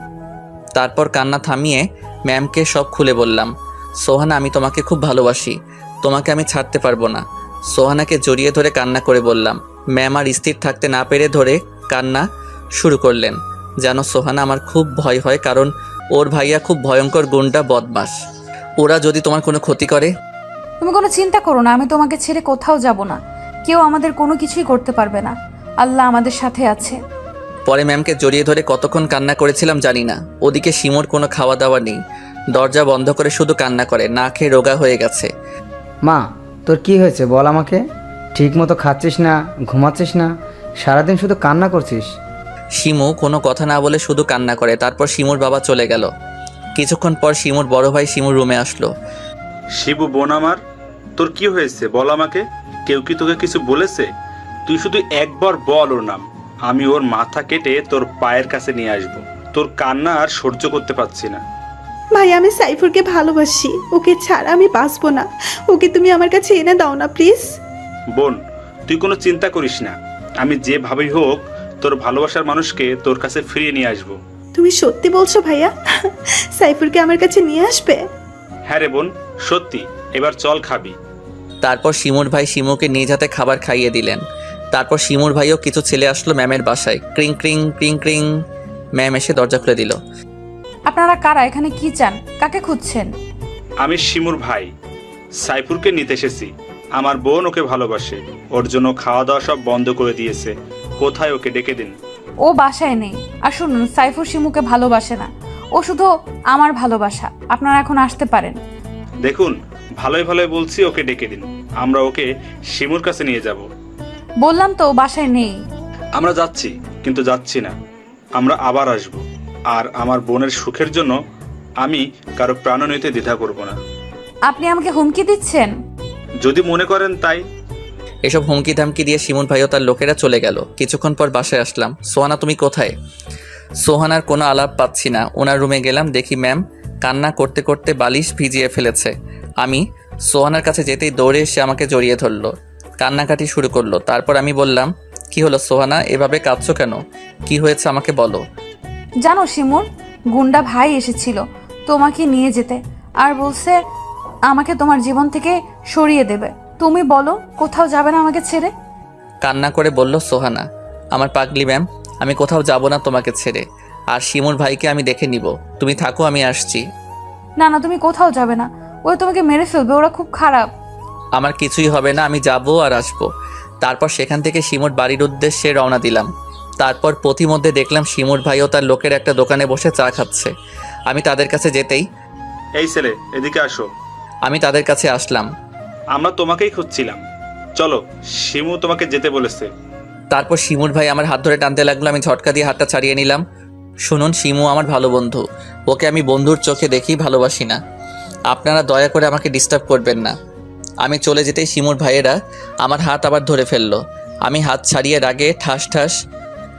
তারপর কান্না থামিয়ে ম্যামকে সব খুলে বললাম। সোহানা, আমি তোমাকে খুব ভালোবাসি, তোমাকে আমি ছাড়তে পারবো না। সোহানাকে জড়িয়ে ধরে কান্না করে বললাম। ম্যাম আর স্থির থাকতে না পেরে ধরে কান্না শুরু করলেন। জানো সোহানা, আমার খুব ভয় হয়, কারণ ওর ভাইয়া খুব ভয়ঙ্কর গুন্ডা বদমাশ। ওরা যদি তোমার কোনো ক্ষতি করে।
তুমি কোনো চিন্তা করো না, আমি তোমাকে ছেড়ে কোথাও যাব না। কেউ আমাদের কোনো কিছুই করতে পারবে না। আল্লাহ আমাদের সাথে আছে।
পরে ম্যামকে জড়িয়ে ধরে কতক্ষণ কান্না করেছিলাম জানি না। ওদিকে শিমুর কোনো খাওয়া দাওয়া নেই, দরজা বন্ধ করে শুধু কান্না করে, না খেয়ে রোগা হয়ে গেছে।
মা, তোর কি হয়েছে বল আমাকে। ঠিক মতো খাচ্ছিস না, ঘুমাচ্ছিস না, সারাদিন শুধু কান্না করছিস।
শিমু কোনো কথা না বলে শুধু কান্না করে। তারপর শিমুর বাবা চলে গেল। কিছুক্ষণ পর শিমুর বড় ভাই শিমুর রুমে আসলো।
শিবু বোন আমার, তোর কি হয়েছে বল আমাকে। কেউ কি তোকে কিছু বলেছে? তুই শুধু একবার বল ওর নাম, আমি ওর মাথা কেটে তোর পায়ের কাছে নিয়ে আসবো। তোর কান্না আর সহ্য করতে পারছি না।
ভাই, আমি সাইফুরকে ভালোবাসি, ওকে ছাড়া আমি বাঁচবো না। ওকে তুমি আমার কাছে এনে দাও না প্লিজ।
বোন, তুই কোনো চিন্তা করিস না, আমি যেভাবেই হোক তোর ভালোবাসার মানুষকে তোর কাছে ফিরিয়ে নিয়ে আসবো।
তুমি সত্যি বলছো ভাইয়া? সাইফুরকে আমার কাছে নিয়ে আসবে?
হ্যাঁ রে বোন, সত্যি। এবার চল খাবি।
তারপর শিমুর ভাই শিমুকে নিজ হাতে খাবার খাইয়ে দিলেন। তারপর শিমুর ভাইও কিছু ছেলে আসলো ম্যামের বাসায়। ক্রিং ক্রিং ক্রিং ক্রিং। ম্যাম এসে দরজা খুলে দিল।
আপনারা কারা? এখানে কি চান? কাকে খুঁজছেন?
আমি শিমুর ভাই, সাইফুরকে নিতে এসেছি। আমার বোন ওকে ভালোবাসে, ওর জন্য খাওয়া দাওয়া সব বন্ধ করে দিয়েছে। কোথায় ওকে ডেকে দিন।
ও বাসায় নেই। আর শুনুন, সাইফুর শিমুকে ভালোবাসে না, ও শুধু আমার ভালোবাসা। আপনারা এখন আসতে পারেন।
দেখুন, ভালোই ভালোই বলছি, ওকে ডেকে দিন। আমরা ওকে শিমুর কাছে নিয়ে যাব।
বললাম তো ও বাসায় নেই।
আমরা যাচ্ছি, কিন্তু যাচ্ছি না, আমরা আবার আসব। আর আমার বোনের সুখের জন্য আমি কারো প্রাণ নিতে দ্বিধা করব না।
আপনি আমাকে হুমকি দিচ্ছেন?
যদি মনে করেন তাই।
এসব হুমকি ধামকি দিয়ে শিমুর ভাইও তার লোকেরা চলে গেল। কিছুক্ষণ পর বাসায় আসলাম। সোহানা, তুমি কোথায়? সোহানার কোনো আলাপ পাচ্ছি না। ওনার রুমে গেলাম, দেখি ম্যাম কান্না করতে করতে বালিশ ভিজিয়ে ফেলেছে। আমি সোহানার কাছে যেতেই দৌড়ে এসে আমাকে জড়িয়ে ধরলো, কান্নাকাটি শুরু করলো। তারপর আমি বললাম, কি হলো সোহানা, এভাবে কাঁদছো কেন? কি হয়েছে আমাকে বলো।
জানো শিমুর, গুন্ডা ভাই এসেছিল তোমাকে নিয়ে যেতে, আর বলছে আমাকে তোমার জীবন থেকে সরিয়ে দেবে। তুমি বলো, কোথাও যাবে না আমাকে ছেড়ে?
কান্না করে বলল সোহানা। আমার পাগলি ম্যাম, আমি কোথাও যাব না তোমাকে ছেড়ে। আর শিমুর ভাইকে আমি দেখে নিব, তুমি থাকো, আমি আসছি।
না না, তুমি কোথাও যাবে না। ওরা তোমাকে মেরে ফেলবে, ওরা খুব খারাপ।
আমার কিছুই হবে না, আমি যাব আর আসবো। তারপর সেখান থেকে শিমুর বাড়ির উদ্দেশ্যে রওনা দিলাম। তারপর পথিমধ্যে দেখলাম শিমুর ভাই ও তার লোকের একটা দোকানে বসে চা খাচ্ছে। আমি তাদের কাছে যেতেই
এই ছেলে, এদিকে আসো।
আমি তাদের কাছে আসলাম।
আমরা তোমাকেই খুঁজছিলাম। চলো, শিমু তোমাকে যেতে বলেছে।
তারপর শিমুর ভাই আমার হাত ধরে টানতে লাগলো। আমি ঝটকা দিয়ে হাতটা ছাড়িয়ে নিলাম। শুনুন, শিমু আমার ভালো বন্ধু, ওকে আমি বন্ধুর চোখে দেখি, ভালোবাসি না। আপনারা দয়া করে আমাকে ডিস্টার্ব করবেন না। আমি চলে যেতেই শিমুর ভাইয়েরা আমার হাত আবার ধরে ফেললো। আমি হাত ছাড়িয়ে রাগে ঠাস ঠাস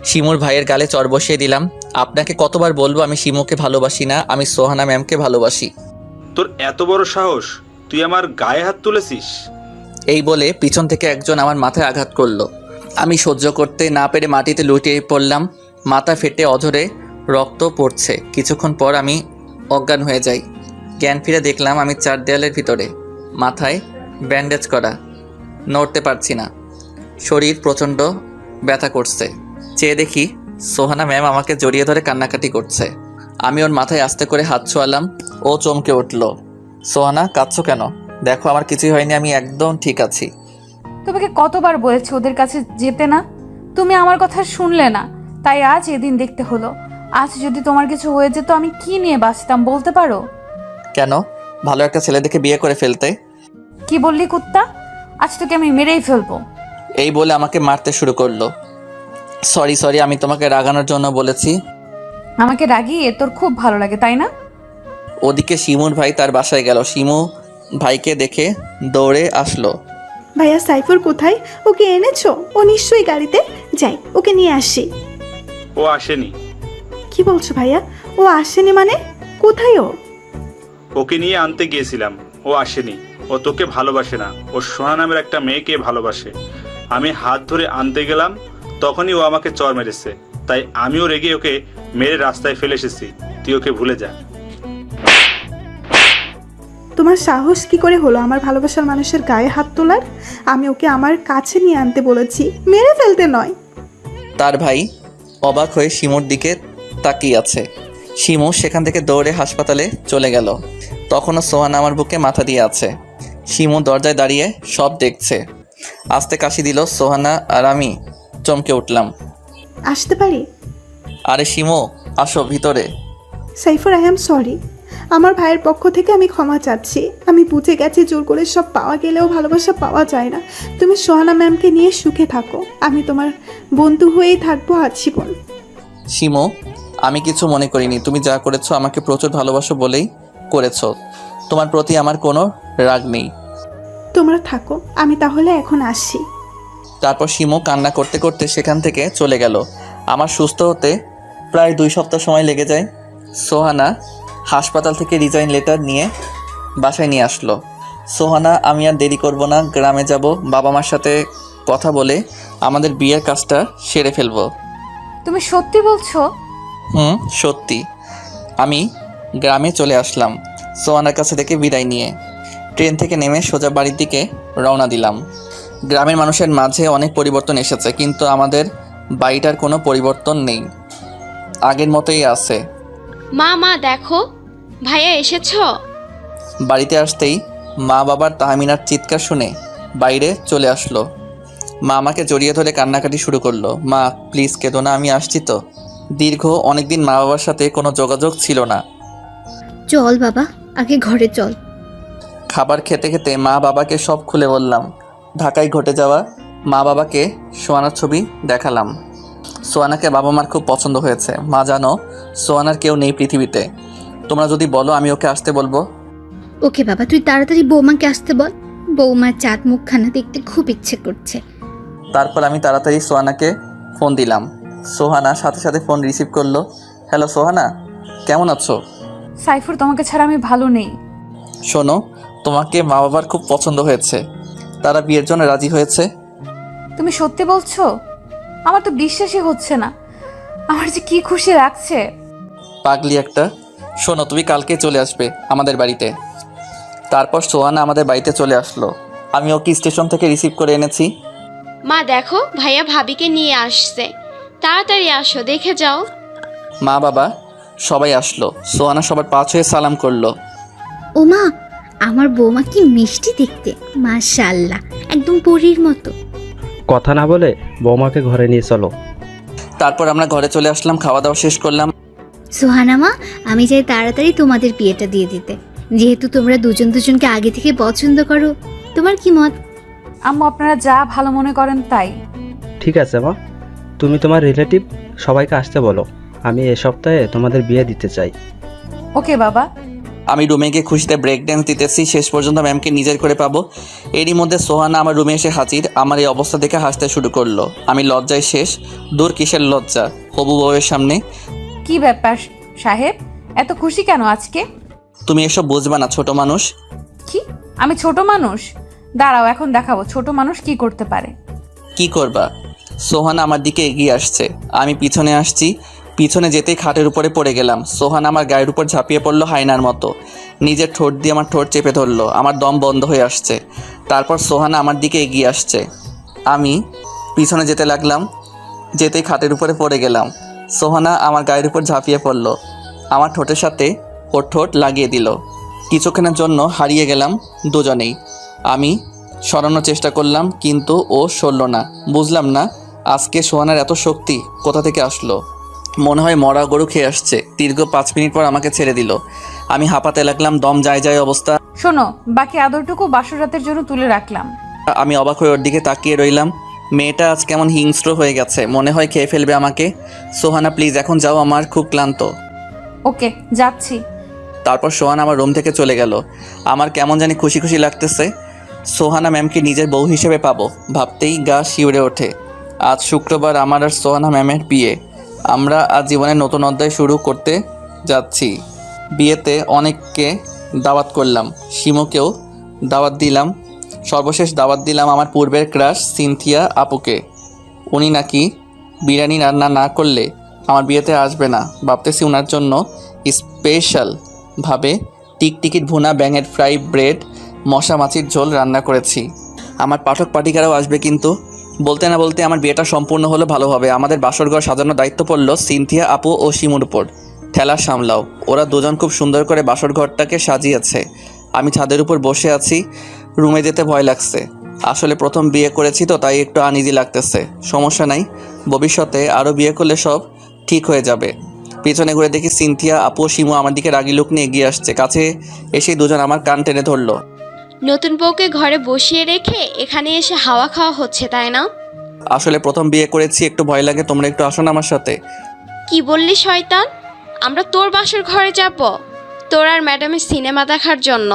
শিমুর ভাইয়ের গালে চর বসিয়ে দিলাম। আপনাকে কতবার বলবো আমি শিমুকে ভালোবাসি না, আমি সোহানা ম্যামকে ভালোবাসি।
তোর এত বড় সাহস, তুই আমার গায়ে হাত তুলেছিস?
এই বলে পিছন থেকে একজন আমার মাথায় আঘাত করলো। আমি সহ্য করতে না পেরে মাটিতে লুটিয়ে পড়লাম। মাথা ফেটে অঝরে রক্ত পড়ছে। কিছুক্ষণ পর আমি অজ্ঞান হয়ে যাই। জ্ঞান ফিরে দেখলাম আমি চার দেয়ালের ভিতরে, মাথায় ব্যান্ডেজ করা, নড়তে পারছি না, শরীর প্রচণ্ড ব্যথা করছে। চেয়ে দেখি সোহানা ম্যাম আমাকে জড়িয়ে ধরে কান্নাকাটি করছে। আমি ওর মাথায় আস্তে করে হাত ছোঁয়ালাম। ও চমকে উঠল। সোহানা, কাঁদছো কেন? দেখো, আমার কিছুই হয়নি, আমি একদম ঠিক আছি।
তোমাকে কতবার বলেছি ওদের কাছে যেতে না, তুমি আমার কথা শুনলে না, তাই আজ এদিন দেখতে হলো। আজ যদি তোমার কিছু হয়ে যেত আমি কি নিয়ে বাঁচতাম বলতে পারো?
কেন? ভালো একটা ছেলে দেখে বিয়ে করে ফেলতে।
কি বললি কুত্তা? আজ তোকে আমি মেরেই ফেলবো।
এই বলে আমাকে মারতে শুরু করলো। সরি, আমি তোমাকে রাগানোর জন্য বলেছি।
আমাকে রাগিয়ে তোর খুব ভালো লাগে তাই না?
ওদিকে শিমুর ভাই তার বাসায় গেল। শিমু ভাইকে দেখে দৌড়ে আসলো।
ভাইয়া সাইফুর কোথায়? ওকে এনেছো? ও নিশ্চয়ই গাড়িতে। যাই, ওকে নিয়ে আসি।
ও আসেনি।
কি বলছো ভাইয়া? ও আসেনি মানে? কোথায় ও?
ওকে নিয়ে আনতে গিয়েছিলাম, ও আসেনি। ও তোকে ভালোবাসে না, ও সোহা নামের একটা মেয়েকে ভালোবাসে। আমি হাত ধরে আনতে গেলাম, তখনই ও আমাকে চর মেরেছে। তাই আমিও রেগে ওকে মেরে রাস্তায় ফেলে এসেছি। তুই ওকে ভুলে যা।
তোমার সাহস কি করে হলো আমার ভালোবাসার মানুষের গায়ে হাত তোলার? আমি ওকে আমার কাছে নিয়ে আনতে বলেছি, মেরে ফেলতে নয়।
তার ভাই অবাক হয়ে শিমুর দিকে তাকিয়ে আছে। শিমু সেখান থেকে দৌড়ে হাসপাতালে চলে গেল। তখনও সোহানা আমার বুকে মাথা দিয়ে আছে। শিমু দরজায় দাঁড়িয়ে সব দেখছে। আস্তে কাশি দিল সোহানা আর আমি চমকে উঠলাম।
আসতে পারি?
আরে শিমু, আসো ভিতরে।
Saifur, I am sorry. আমার ভাইয়ের পক্ষ থেকে আমি ক্ষমা চাচ্ছি। আমি বুঝে গেছি জোর করে সব পাওয়া গেলেও ভালোবাসা পাওয়া যায় না। তুমি সোহানা ম্যামকে নিয়ে সুখে থাকো। আমি তোমার বন্ধু হয়েই থাকবো আজীবন।
শিমু, আমি কিছু মনে করিনি। তুমি যা করেছো আমাকে প্রচুর ভালোবাসো বলেই করেছো। তোমার প্রতি আমার কোনো রাগ নেই।
তোমরা থাকো, আমি তাহলে এখন আসি।
তারপর শিমু কান্না করতে করতে সেখান থেকে চলে গেল। আমার সুস্থ হতে প্রায় 2 সপ্তাহ সময় লেগে যায়। সোহানা হাসপাতাল থেকে রিজাইন লেটার নিয়ে বাসায় নিয়ে আসলো। সোহানা, আমি আর দেরি করব না, গ্রামে যাব, বাবা মার সাথে কথা বলে আমাদের বিয়ের কাজটা সেরে ফেলবো।
তুমি সত্যি বলছো?
সত্যি। আমি গ্রামে চলে আসলাম সোহানার কাছে থেকে বিদায় নিয়ে। ট্রেন থেকে নেমে সোজা বাড়ির দিকে রওনা দিলাম। গ্রামের মানুষের মাঝে অনেক পরিবর্তন এসেছে, কিন্তু আমাদের বাড়িটার কোনো পরিবর্তন নেই, আগের মতোই আছে।
মা দেখো, ভাইয়া এসেছো?
বাড়িতে আসতেই মা বাবার তাহমিনার চিৎকার শুনে বাইরে চলে আসলো। মা আমাকে জড়িয়ে ধরে কান্নাকাটি শুরু করলো। মা, প্লিজ কেঁদো না, আমি আসছি তো। দীর্ঘ অনেকদিন মা বাবার সাথে কোনো যোগাযোগ ছিল না।
চল বাবা, আগে ঘরে চল।
খাবার খেতে খেতে মা বাবাকে সব খুলে বললাম। ঢাকায় ঘটে যাওয়া মা বাবাকে সোয়ানার ছবি দেখালাম। সোয়ানাকে বাবা মার খুব পছন্দ হয়েছে। মা, জানো সোয়ানার কেউ নেই পৃথিবীতে। তোমরা যদি বলো আমি ওকে আসতে বলবো।
ওকে বাবা, তুই তাড়াতাড়ি বৌমাকে আসতে বল। বৌমার চাঁদ মুখখানা দেখতে খুব ইচ্ছে করছে।
তারপর আমি তাড়াতাড়ি সোহানাকে ফোন দিলাম। সোহানা সাথে সাথে ফোন রিসিভ করলো। হ্যালো সোহানা, কেমন আছো?
সাইফুর, তোমাকে ছাড়া আমি ভালো নেই।
শোনো, তোমাকে মা বাবার খুব পছন্দ হয়েছে, তারা বিয়ের জন্য রাজি হয়েছে।
তুমি সত্যি বলছো? আমার তো বিশ্বাসই হচ্ছে না। আমার যে কি খুশি লাগছে।
পাগলি একটা। শোনো, তুমি কালকে চলে আসবে আমাদের বাড়িতে। তারপর সোহানা আমাদের বাড়িতে চলে আসলো। আমি ওকে স্টেশন থেকে রিসিভ করে এনেছি।
মা দেখো, ভাইয়া ভাবিকে নিয়ে আসছে, তাড়াতাড়ি আসো, দেখে যাও।
মা বাবা সবাই আসলো। সোহানা সবার পা ছুঁয়ে সালাম করলো।
ও মা, আমার বৌমা কি মিষ্টি দেখতে, মাশাআল্লাহ, একদম পরীর মতো।
কথা না বলে বৌমাকে ঘরে নিয়ে চলো।
তারপর আমরা ঘরে চলে আসলাম, খাওয়া দাওয়া শেষ করলাম।
সোহানা মা, আমি চাই তাড়াতাড়ি তোমাদের বিয়েটা দিয়ে দিতে, যেহেতু তোমরা দুজন দুজনকে আগে থেকে পছন্দ করো। তোমার কি মত?
আম্মু আপনারা যা ভালো মনে করেন তাই।
ঠিক আছে মা, তুমি তোমার রিলেটিভ সবাইকে আসতে বলো। আমি এ সপ্তাহে তোমাদের বিয়ে দিতে চাই।
ওকে বাবা।
আমি রুমে গিয়ে খুশিতে ব্রেক ড্যান্স দিতেছি, শেষ পর্যন্ত ম্যামকে নিজের করে পাবো। এরই মধ্যে সোহানা আমার রুমে এসে হাজির। আমার এই অবস্থা দেখে হাসতে শুরু করলো। আমি লজ্জায় শেষ। দূর কিসের লজ্জা, হবু বউয়ের সামনে।
কি ব্যাপার সাহেব, এত খুশি কেন আজকে?
তুমি এসব বুঝবা না, ছোট মানুষ।
কি আমি ছোট মানুষ? দাঁড়াও, এখন দেখাবো ছোট মানুষ কি করতে পারে।
কি করবা? সোহানা আমার দিকে এগিয়ে আসছে, আমি পিছনে আসছি। পিছনে যেতেই খাটের উপরে পড়ে গেলাম। সোহানা আমার গায়ের উপর ঝাঁপিয়ে পড়লো হায়নার মতো। নিজের ঠোঁট দিয়ে আমার ঠোঁট চেপে ধরলো। আমার দম বন্ধ হয়ে আসছে। তারপর সোহানা আমার দিকে এগিয়ে আসছে, আমি পিছনে যেতে লাগলাম। যেতেই খাটের উপরে পড়ে গেলাম। সোহানা আমার গায়ের উপর ঝাঁপিয়ে পড়লো, আমার ঠোঁটের সাথে ওর ঠোঁট লাগিয়ে দিল। কিছুক্ষণের জন্য হারিয়ে গেলাম দুজনেই। আমি সরানোর চেষ্টা করলাম, কিন্তু ও সরল না। বুঝলাম না আজকে সোহানার এত শক্তি কোথা থেকে আসলো। মনে হয় মরা গরু খেয়ে আসছে। দীর্ঘ 5 মিনিট পর আমাকে ছেড়ে দিল। আমি হাঁপাতে লাগলাম, দম যায় যায় অবস্থা।
শোনো, বাকি আদরটুকু বাসর রাতের জন্য তুলে রাখলাম।
আমি অবাক হয়ে ওর দিকে তাকিয়ে রইলাম। মেয়েটা আজ কেমন হিংস্র হয়ে গেছে, মনে হয় খেয়ে ফেলবে আমাকে। সোহানা প্লিজ এখন যাও, আমার খুব ক্লান্ত।
ওকে, যাচ্ছি।
তারপর সোহানা আমার রুম থেকে চলে গেল। আমার কেমন জানি খুশি খুশি লাগতেছে। সোহানা ম্যামকে নিজের বউ হিসেবে পাবো ভাবতেই গা শিউরে ওঠে। আজ শুক্রবার আমার আর সোহানা ম্যামের বিয়ে। আমরা আজ জীবনের নতুন অধ্যায় শুরু করতে যাচ্ছি। বিয়েতে অনেককে দাওয়াত করলাম, শিমুকেও দাওয়াত দিলাম। সর্বশেষ দাওয়াত দিলাম আমার পূর্বের ক্রাশ সিনথিয়া আপুকে। উনি নাকি বিরিয়ানি রান্না না করলে আমার বিয়েতে আসবে না। ভাবতেছি ওনার জন্য স্পেশালভাবে টিকটিকিট ভুনা, ব্যাঙের ফ্রাই, ব্রেড, মশা মাছির ঝোল রান্না করেছি। আমার পাঠক পাঠিকারাও আসবে। কিন্তু বলতে না বলতে আমার বিয়েটা সম্পূর্ণ হলো ভালোভাবে। আমাদের বাসরঘর সাজানোর দায়িত্ব পড়লো সিনথিয়া আপু ও শিমুর উপর। ঠেলা সামলাও। ওরা দুজন খুব সুন্দর করে বাসরঘরটাকে সাজিয়েছে। আমি ছাদের উপর বসে আছি। রুমে যেতে ভয় লাগছে। আসলে প্রথম বিয়ে করেছি তো, তাই একটু আনইজি লাগতেছে। সমস্যা নাই, ভবিষ্যতে আরও বিয়ে করলে সব ঠিক হয়ে যাবে। পিছনে ঘুরে দেখি সিনথিয়া আপু শিমু আমার দিকে রাগি লুক নিয়ে এগিয়ে আসছে। কাছে এসে দুজন আমার কান টেনে ধরলো।
নতুন বউকে ঘরে বসিয়ে রেখে এখানে এসে হাওয়া খাওয়া হচ্ছে, তাই না?
আসলে প্রথম বিয়ে করেছি, একটু ভয় লাগে। তোমরা একটু আসো না আমার সাথে।
কি বললি শয়তান? আমরা তোর বাসর ঘরে যাব তোর আর ম্যাডামের সিনেমা দেখার জন্য?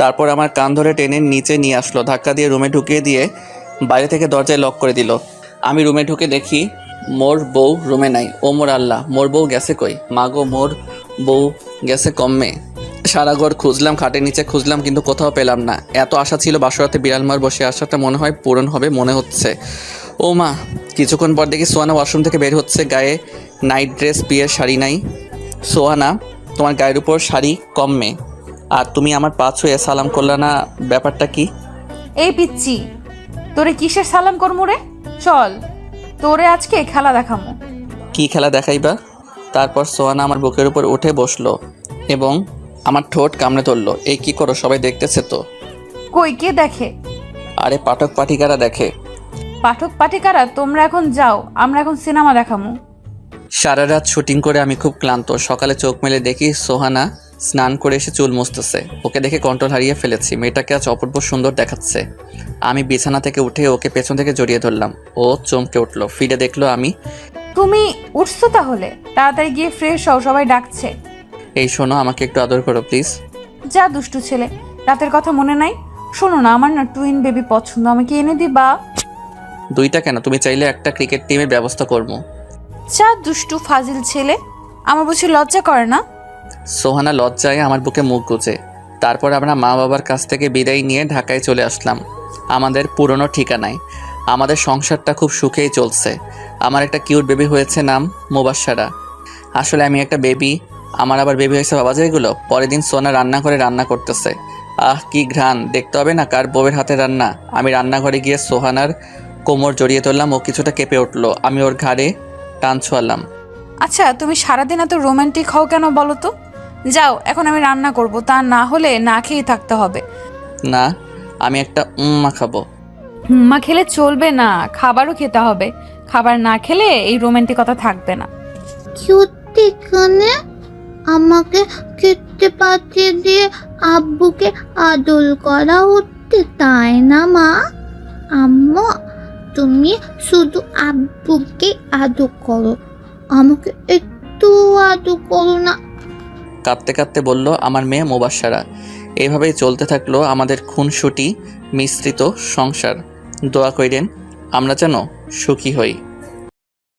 তারপর আমার কান ধরে টেনে নিচে নিয়ে আসলো, ধাক্কা দিয়ে রুমে ঢুকিয়ে দিয়ে বাইরে থেকে দরজায় লক করে দিল। আমি রুমে ঢুকে দেখি মোর বউ রুমে নাই। ও মোর আল্লাহ, মোর বউ গেছে কই? মাগো, মোর বউ গেছে কমে। সারা ঘর খুঁজলাম, খাটের নিচে খুঁজলাম, কিন্তু কোথাও পেলাম না। এত আশা ছিল বাসরাতে বিড়ালমার বসে, আশাটা মনে হয় পূরণ হবে মনে হচ্ছে। ও মা! কিছুক্ষণ পর দেখি সোহানা ওয়াশরুম থেকে বের হচ্ছে, গায়ে নাইট ড্রেস, বিয়ের শাড়ি নাই। সোহানা, তোমার গায়ের উপর শাড়ি কমে, আর তুমি আমার পা ছুঁয়ে সালাম করলে না, ব্যাপারটা কি?
এই পিচ্ছি, তোরে কিসের সালাম করমু রে? চল, তোরে আজকে খেলা দেখামু।
কি খেলা দেখাইবা? তারপর সোহানা আমার বুকের উপর উঠে বসলো এবং আমার ঠোঁট কামড়ে ধরলো। এই কি করো, সবাই দেখতেছে তো?
কই, কে দেখে?
আরে পাঠক পাঠিকারা দেখে।
পাঠক পাঠিকারা তোমরা এখন যাও, আমরা এখন সিনেমা দেখামু।
সারা রাত শুটিং করে আমি খুব ক্লান্ত। সকালে চোখ মেলে দেখি সোহানা স্নান করে এসে চুল মুছতেছে। ওকে দেখে কন্ট্রোল হারিয়ে ফেলেছি। মেয়েটাকে আজ অপূর্ব সুন্দর দেখাচ্ছে। আমি বিছানা থেকে উঠে ওকে পেছন থেকে জড়িয়ে ধরলাম। ও চমকে উঠলো, ফিরে দেখলো আমি।
তুমি উঠছো তাহলে? তাড়াতাড়ি গিয়ে ফ্রেশ হও, সবাই ডাকছে।
এই শোনো, আমাকে একটু আদর করো প্লিজ।
যা দুষ্টু ছেলে, রাতের কথা মনে নাই? শোনো না, আমার না টুইন বেবি পছন্দ, আমাকে এনে দিবা?
দুইটা কেন? তুমি চাইলে একটা ক্রিকেট টিমের ব্যবস্থা করবো।
যা দুষ্টু ফাজিল ছেলে, আমার বুঝি লজ্জা করে না?
সোহানা লজ্জায় আমার বুকে মুখ গুজে। তারপর আমরা মা বাবার কাছ থেকে বিদায় নিয়ে ঢাকায় চলে আসলাম, আমাদের পুরনো ঠিকানায়। আমাদের সংসারটা খুব সুখেই চলছে। আমার একটা কিউট বেবি হয়েছে, নাম মুবাশশারা। আসলে আমি একটা বেবি, আমার আবার বেবি হয়েছে বাবা যেগুলো। পরের দিন সোনা রান্না করে রান্না করতেছে। আহ কি ঘ্রাণ! দেখতে হবে না কার বউয়ের হাতে রান্না। আমি রান্নাঘরে গিয়ে সোহানার কোমর জড়িয়ে ধরলাম। ও কিছুটা কেঁপে উঠলো। আমি ওর ঘাড়ে টান ছোয়ালাম।
আচ্ছা, তুমি সারাদিন এত রোমান্টিক হও কেন বলো তো? যাও, এখন আমি রান্না করব, তা না হলে না খেয়ে থাকতে হবে।
না, আমি একটা খাবো।
মা খেলে চলবে না, খাবারও খেতে হবে। খাবার না খেলে এই রোমান্টিকতা থাকবে না।
সত্যি কানে আমাকে খেতে পাঠিয়ে দিয়ে আব্বুকে আদর করা হচ্ছে, তাই না মা? আম্মা, তুমি শুধু আব্বুকে আদর করো, আমাকে একটু আদর করো না।
কাঁদতে কাঁদতে বলল আমার মেয়ে মুবাশশারা। এইভাবেই চলতে থাকলো আমাদের খুনসুটি মিশ্রিত সংসার। দোয়া কইরেন আমরা যেন সুখী হই।